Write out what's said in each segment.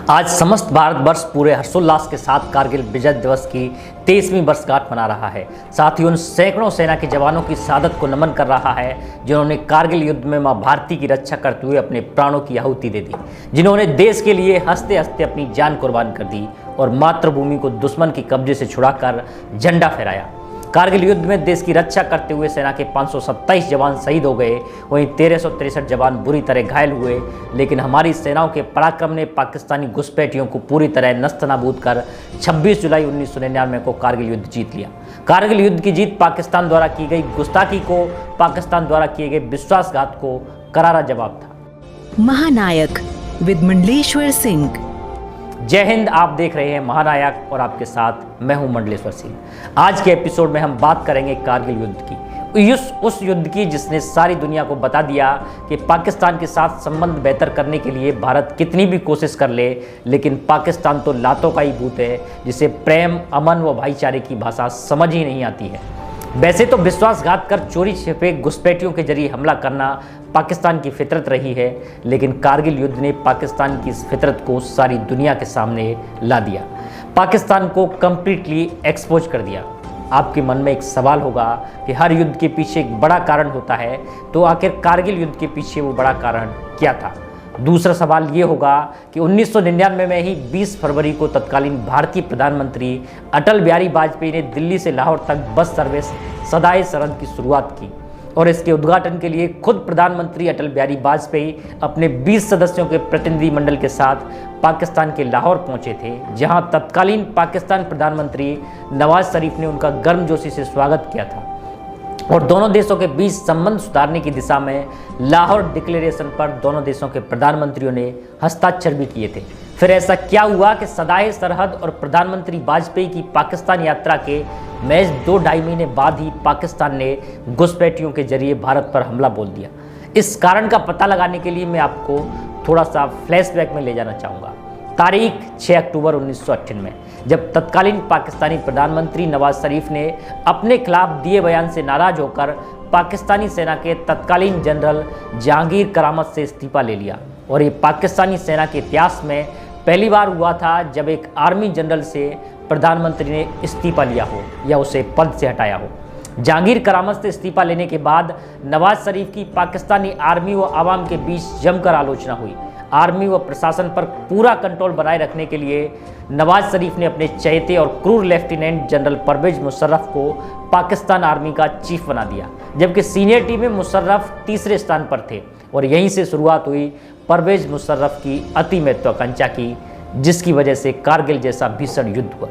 आज समस्त भारतवर्ष पूरे हर्षोल्लास के साथ कारगिल विजय दिवस की 23वीं वर्षगांठ मना रहा है। साथ ही उन सैकड़ों सेना के जवानों की शहादत को नमन कर रहा है जिन्होंने कारगिल युद्ध में मां भारती की रक्षा करते हुए अपने प्राणों की आहुति दे दी, जिन्होंने देश के लिए हंसते हंसते अपनी जान कुर्बान कर दी और मातृभूमि को दुश्मन के कब्जे से छुड़ाकर झंडा फहराया। कारगिल युद्ध में देश की रक्षा करते हुए सेना के 527 जवान शहीद हो गए, वहीं 1363 जवान बुरी तरह घायल हुए, लेकिन हमारी सेनाओं के पराक्रम ने पाकिस्तानी घुसपैठियों को पूरी तरह नस्तनाबूद कर 26 जुलाई 1999 को कारगिल युद्ध जीत लिया। कारगिल युद्ध की जीत पाकिस्तान द्वारा की गई गुस्ताखी को, पाकिस्तान द्वारा किए गए विश्वासघात को करारा जवाब था। महानायक विद मंडलेश्वर सिंह। जय हिंद। आप देख रहे हैं महानायक और आपके साथ मैं हूं मंडलेश्वर सिंह। आज के एपिसोड में हम बात करेंगे कारगिल युद्ध की, उस युद्ध की जिसने सारी दुनिया को बता दिया कि पाकिस्तान के साथ संबंध बेहतर करने के लिए भारत कितनी भी कोशिश कर ले, लेकिन पाकिस्तान तो लातों का ही भूत है जिसे प्रेम, अमन व भाईचारे की भाषा समझ ही नहीं आती है। वैसे तो विश्वासघात कर चोरी छिपे घुसपैठियों के जरिए हमला करना पाकिस्तान की फितरत रही है, लेकिन कारगिल युद्ध ने पाकिस्तान की इस फितरत को सारी दुनिया के सामने ला दिया, पाकिस्तान को कंप्लीटली एक्सपोज कर दिया। आपके मन में एक सवाल होगा कि हर युद्ध के पीछे एक बड़ा कारण होता है, तो आखिर कारगिल युद्ध के पीछे वो बड़ा कारण क्या था? दूसरा सवाल ये होगा कि 1999 में ही 20 फरवरी को तत्कालीन भारतीय प्रधानमंत्री अटल बिहारी वाजपेयी ने दिल्ली से लाहौर तक बस सर्विस सदाए सरहद की शुरुआत की और इसके उद्घाटन के लिए खुद प्रधानमंत्री अटल बिहारी वाजपेयी अपने 20 सदस्यों के प्रतिनिधि मंडल के साथ पाकिस्तान के लाहौर पहुंचे थे, जहां तत्कालीन पाकिस्तान प्रधानमंत्री नवाज शरीफ ने उनका गर्मजोशी से स्वागत किया था और दोनों देशों के बीच संबंध सुधारने की दिशा में लाहौर डिक्लेरेशन पर दोनों देशों के प्रधानमंत्रियों ने हस्ताक्षर भी किए थे। फिर ऐसा क्या हुआ कि सदाए सरहद और प्रधानमंत्री वाजपेयी की पाकिस्तान यात्रा के महज 2-2.5 महीने बाद ही पाकिस्तान ने घुसपैठियों के जरिए भारत पर हमला बोल दिया। इस कारण का पता लगाने के लिए मैं आपको थोड़ा सा फ्लैशबैक में ले जाना चाहूँगा। तारीख 6 अक्टूबर 1998 जब तत्कालीन पाकिस्तानी प्रधानमंत्री नवाज शरीफ ने अपने खिलाफ दिए बयान से नाराज होकर पाकिस्तानी सेना के तत्कालीन जनरल जहांगीर करामत से इस्तीफा ले लिया। और ये पाकिस्तानी सेना के इतिहास में पहली बार हुआ था जब एक आर्मी जनरल से प्रधानमंत्री ने इस्तीफा लिया हो या उसे पद से हटाया हो। जहांगीर करामत से इस्तीफा लेने के बाद नवाज शरीफ की पाकिस्तानी आर्मी व आवाम के बीच जमकर आलोचना हुई। आर्मी व प्रशासन पर पूरा कंट्रोल बनाए रखने के लिए नवाज शरीफ ने अपने चहेते और क्रूर लेफ्टिनेंट जनरल परवेज मुशर्रफ को पाकिस्तान आर्मी का चीफ बना दिया, जबकि सीनियरिटी में मुशर्रफ तीसरे स्थान पर थे। और यहीं से शुरुआत हुई परवेज मुशर्रफ की अति महत्वाकांक्षा की, जिसकी वजह से कारगिल जैसा भीषण युद्ध हुआ।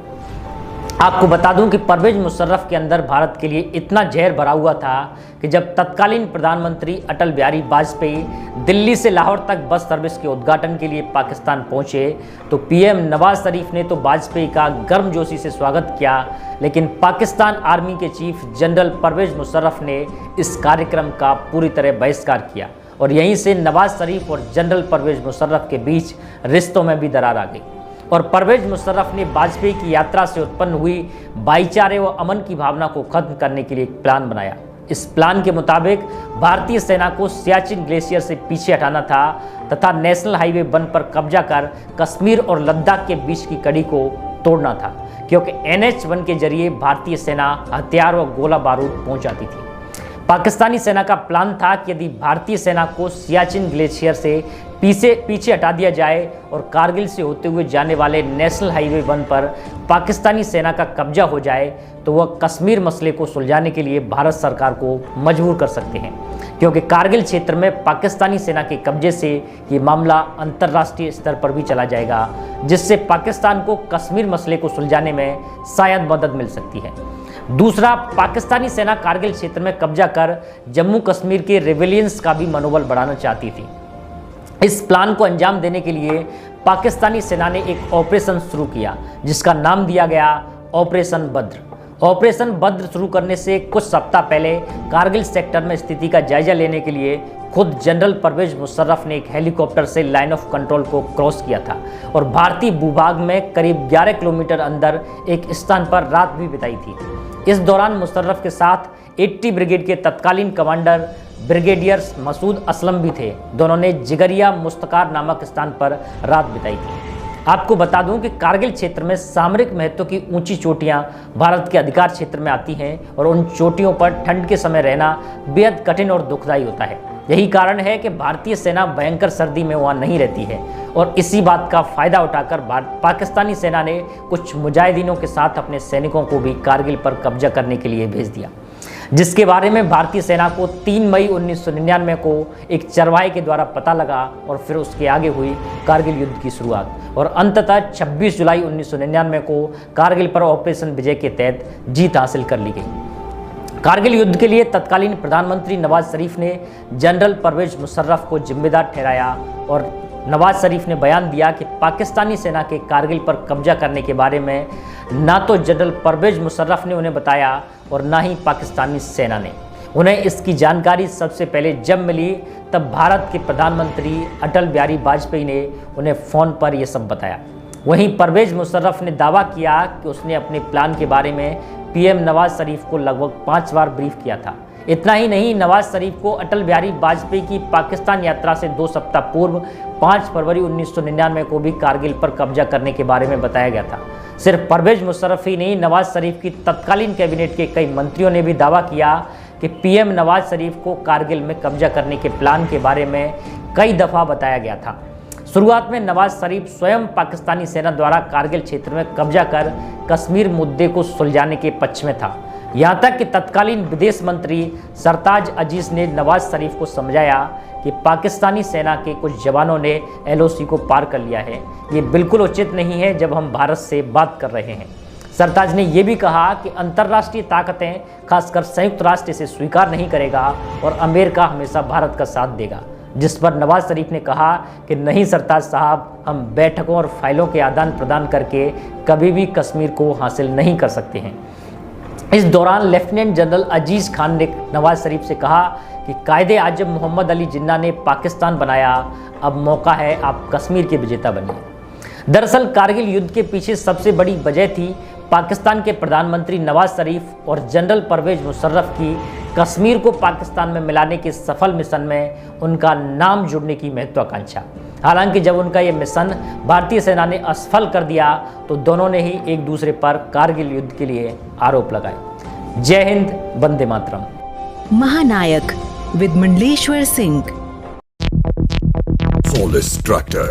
आपको बता दूं कि परवेज मुशर्रफ के अंदर भारत के लिए इतना जहर भरा हुआ था कि जब तत्कालीन प्रधानमंत्री अटल बिहारी वाजपेयी दिल्ली से लाहौर तक बस सर्विस के उद्घाटन के लिए पाकिस्तान पहुंचे तो पीएम नवाज शरीफ ने तो वाजपेयी का गर्मजोशी से स्वागत किया, लेकिन पाकिस्तान आर्मी के चीफ जनरल परवेज मुशर्रफ ने इस कार्यक्रम का पूरी तरह बहिष्कार किया और यहीं से नवाज शरीफ और जनरल परवेज मुशर्रफ के बीच रिश्तों में भी दरार आ गई। और परवेज मुशर्रफ ने वाजपेयी की यात्रा से उत्पन्न हुई भाईचारे व अमन की भावना को खत्म करने के लिए एक प्लान बनाया। इस प्लान के मुताबिक भारतीय सेना को सियाचिन ग्लेशियर से पीछे हटाना था तथा नेशनल हाईवे 1 पर कब्जा कर कश्मीर और लद्दाख के बीच की कड़ी को तोड़ना था, क्योंकि NH-1 के जरिए भारतीय सेना हथियार व गोला बारूद पहुंचाती थी। पाकिस्तानी सेना का प्लान था कि यदि भारतीय सेना को सियाचिन ग्लेशियर से पीछे हटा दिया जाए और कारगिल से होते हुए जाने वाले नेशनल हाईवे 1 पर पाकिस्तानी सेना का कब्जा हो जाए तो वह कश्मीर मसले को सुलझाने के लिए भारत सरकार को मजबूर कर सकते हैं, क्योंकि कारगिल क्षेत्र में पाकिस्तानी सेना के कब्जे से ये मामला अंतर्राष्ट्रीय स्तर पर भी चला जाएगा, जिससे पाकिस्तान को कश्मीर मसले को सुलझाने में शायद मदद मिल सकती है। दूसरा, पाकिस्तानी सेना कारगिल क्षेत्र में कब्जा कर जम्मू कश्मीर के रेवेलियंस का भी मनोबल बढ़ाना चाहती थी। इस प्लान को अंजाम देने के लिए पाकिस्तानी सेना ने एक ऑपरेशन शुरू किया जिसका नाम दिया गया ऑपरेशन बद्र। ऑपरेशन बद्र शुरू करने से कुछ सप्ताह पहले कारगिल सेक्टर में स्थिति का जायजा लेने के लिए खुद जनरल परवेज मुशर्रफ ने एक हेलीकॉप्टर से लाइन ऑफ कंट्रोल को क्रॉस किया था और भारतीय भूभाग में करीब 11 किलोमीटर अंदर एक स्थान पर रात भी बिताई थी। इस दौरान मुशर्रफ के साथ 80 ब्रिगेड के तत्कालीन कमांडर ब्रिगेडियर मसूद असलम भी थे। दोनों ने जिगरिया मुस्तकार नामक स्थान पर रात बिताई थी। आपको बता दूं कि कारगिल क्षेत्र में सामरिक महत्व की ऊंची चोटियां भारत के अधिकार क्षेत्र में आती हैं और उन चोटियों पर ठंड के समय रहना बेहद कठिन और दुखदायी होता है। यही कारण है कि भारतीय सेना भयंकर सर्दी में वहां नहीं रहती है और इसी बात का फायदा उठाकर पाकिस्तानी सेना ने कुछ मुजाहिदीनों के साथ अपने सैनिकों को भी कारगिल पर कब्जा करने के लिए भेज दिया, जिसके बारे में भारतीय सेना को 3 मई 1999 को एक चरवाहे के द्वारा पता लगा और फिर उसके आगे हुई कारगिल युद्ध की शुरुआत और अंततः 26 जुलाई 1999 को कारगिल पर ऑपरेशन विजय के तहत जीत हासिल कर ली गई। कारगिल युद्ध के लिए तत्कालीन प्रधानमंत्री नवाज शरीफ ने जनरल परवेज मुशर्रफ को जिम्मेदार ठहराया और नवाज शरीफ ने बयान दिया कि पाकिस्तानी सेना के कारगिल पर कब्जा करने के बारे में ना तो जनरल परवेज मुशर्रफ ने उन्हें बताया और ना ही पाकिस्तानी सेना ने। उन्हें इसकी जानकारी सबसे पहले जब मिली तब भारत के प्रधानमंत्री अटल बिहारी वाजपेयी ने उन्हें फ़ोन पर यह सब बताया। वहीं परवेज मुशर्रफ ने दावा किया कि उसने अपने प्लान के बारे में पीएम नवाज शरीफ को लगभग 5 बार ब्रीफ किया था। इतना ही नहीं, नवाज शरीफ को अटल बिहारी वाजपेयी की पाकिस्तान यात्रा से 2 सप्ताह पूर्व 5 फरवरी 1999 को भी कारगिल पर कब्जा करने के बारे में बताया गया था। सिर्फ परवेज मुशर्रफ ही नहीं, नवाज शरीफ की तत्कालीन कैबिनेट के कई मंत्रियों ने भी दावा किया कि पीएम नवाज शरीफ को कारगिल में कब्जा करने के प्लान के बारे में कई दफ़ा बताया गया था। शुरुआत में नवाज शरीफ स्वयं पाकिस्तानी सेना द्वारा कारगिल क्षेत्र में कब्जा कर कश्मीर मुद्दे को सुलझाने के पक्ष में था। यहाँ तक कि तत्कालीन विदेश मंत्री सरताज अजीज ने नवाज शरीफ को समझाया कि पाकिस्तानी सेना के कुछ जवानों ने एलओसी को पार कर लिया है, ये बिल्कुल उचित नहीं है जब हम भारत से बात कर रहे हैं। सरताज ने यह भी कहा कि अंतर्राष्ट्रीय ताकतें खासकर संयुक्त राष्ट्र इसे स्वीकार नहीं करेगा और अमेरिका हमेशा भारत का साथ देगा, जिस पर नवाज शरीफ ने कहा कि नहीं सरताज साहब, हम बैठकों और फाइलों के आदान प्रदान करके कभी भी कश्मीर को हासिल नहीं कर सकते हैं। इस दौरान लेफ्टिनेंट जनरल अजीज खान ने नवाज शरीफ से कहा कि कायदे आजम मोहम्मद अली जिन्ना ने पाकिस्तान बनाया, अब मौका है आप कश्मीर के विजेता बनिए। दरअसल कारगिल युद्ध के पीछे सबसे बड़ी वजह थी पाकिस्तान के प्रधानमंत्री नवाज शरीफ और जनरल परवेज मुशर्रफ की कश्मीर को पाकिस्तान में मिलाने के सफल मिशन में उनका नाम जुड़ने की महत्वाकांक्षा। हालांकि जब उनका ये मिशन भारतीय सेना ने असफल कर दिया तो दोनों ने ही एक दूसरे पर कारगिल युद्ध के लिए आरोप लगाए। जय हिंद, वंदे मातरम। महानायक with Mandleshwar Singh. Solis Tractor.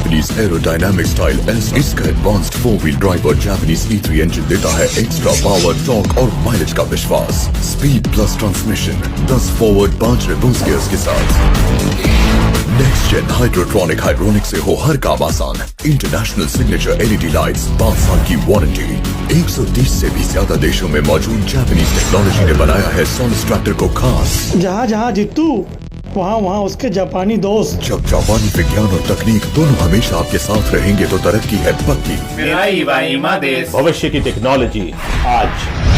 Japanese aerodynamic style S इसका एडवांस्ड 4-wheel ड्राइव और Japanese E3 इंजन देता है एक्स्ट्रा पावर, टॉर्क और माइलेज का विश्वास। Speed plus transmission, 10 forward 5 reverse gears के साथ। नेक्स्ट जेन हाइड्रोट्रॉनिक हाइड्रोनिक से हो हर काम आसान। इंटरनेशनल सिग्नेचर LED लाइट्स, 5 साल की वारंटी। 130 से भी ज्यादा देशों में मौजूद जापानीज टेक्नोलॉजी ने बनाया है सोलिस ट्रैक्टर को खास। जहाँ जहाँ जीतू वहाँ उसके जापानी दोस्त। जब जापानी विज्ञान और तकनीक दोनों हमेशा आपके साथ रहेंगे तो तरक्की है पक्की। भविष्य की टेक्नोलॉजी आज।